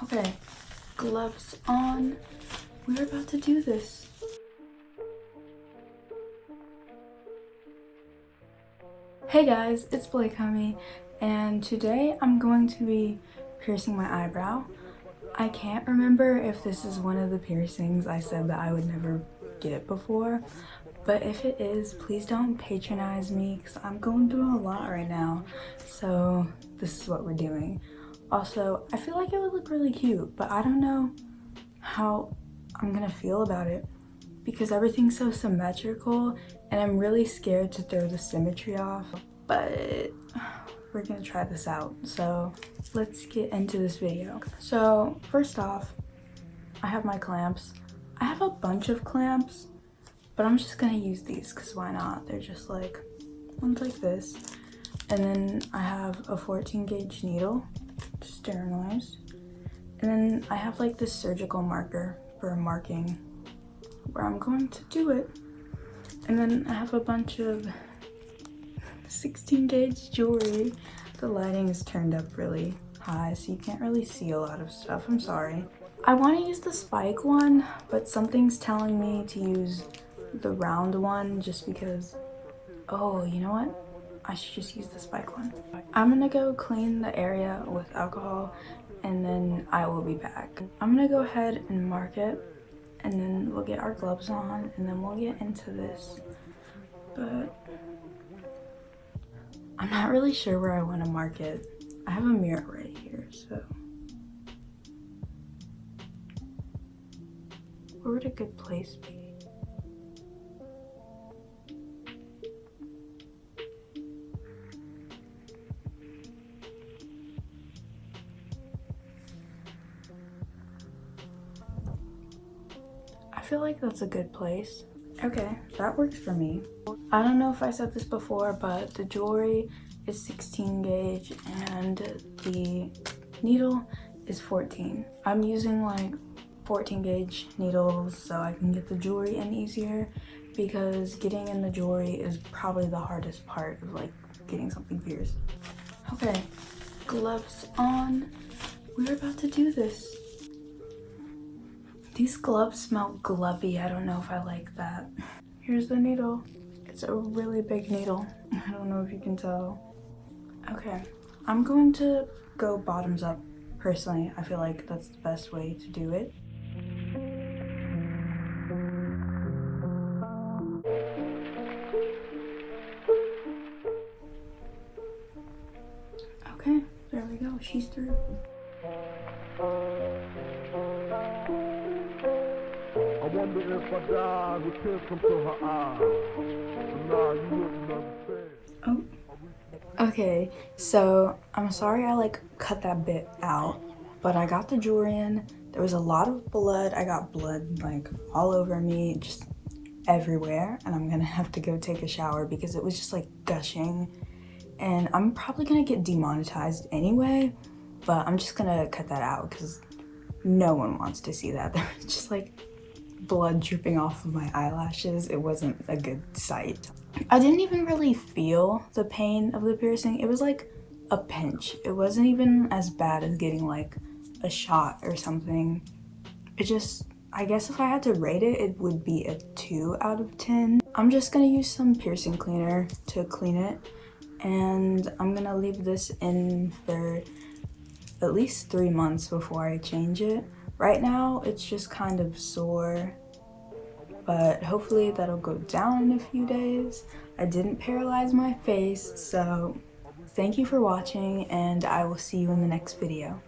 Okay, gloves on. We're about to do this. Hey guys, it's Blakehomie, and today I'm going to be piercing my eyebrow. I can't remember if this is one of the piercings I said that I would never get before, but if it is, please don't patronize me because I'm going through a lot right now. So this is what we're doing. Also, I feel like it would look really cute, but I don't know how I'm gonna feel about it because everything's so symmetrical and I'm really scared to throw the symmetry off, but we're gonna try this out. So let's get into this video. So first off, I have my clamps. I have a bunch of clamps, but I'm just gonna use these because why not? They're just like ones like this. And then I have a 14 gauge needle, sterilized. And then I have like this surgical marker for marking where I'm going to do it. And then I have a bunch of 16 gauge jewelry. The lighting is turned up really high, so you can't really see a lot of stuff. I'm sorry. I want to use the spike one, but something's telling me to use the round one just because, oh, you know what? I should just use the spike one. I'm gonna go clean the area with alcohol and then I will be back. I'm gonna go ahead and mark it and then we'll get our gloves on and then we'll get into this. But I'm not really sure where I want to mark it. I have a mirror right here, so where would a good place be? I feel like that's a good place. Okay, that works for me. I don't know if I said this before, but the jewelry is 16 gauge and the needle is 14. I'm using like 14 gauge needles so I can get the jewelry in easier because getting in the jewelry is probably the hardest part of like getting something pierced. Okay, gloves on. We're about to do this. These gloves smell glovey. I don't know if I like that. Here's the needle. It's a really big needle. I don't know if you can tell. Okay, I'm going to go bottoms up. Personally, I feel like that's the best way to do it. Okay, there we go. She's through. I wonder if I died with tears come to her eyes. But nah, you wouldn't understand. Oh. Okay, so I'm sorry I like cut that bit out, but I got the jewelry in. There was a lot of blood. I got blood like all over me, just everywhere, and I'm gonna have to go take a shower because it was just like gushing. And I'm probably gonna get demonetized anyway, but I'm just gonna cut that out because no one wants to see that. There was just like blood dripping off of my eyelashes. It wasn't a good sight. I didn't even really feel the pain of the piercing. It was like a pinch. It wasn't even as bad as getting like a shot or something. It just, I guess if I had to rate it, it would be a 2 out of 10. I'm just gonna use some piercing cleaner to clean it, and I'm gonna leave this in for at least 3 months before I change it. Right now, it's just kind of sore, but hopefully that'll go down in a few days. I didn't paralyze my face, so thank you for watching, and I will see you in the next video.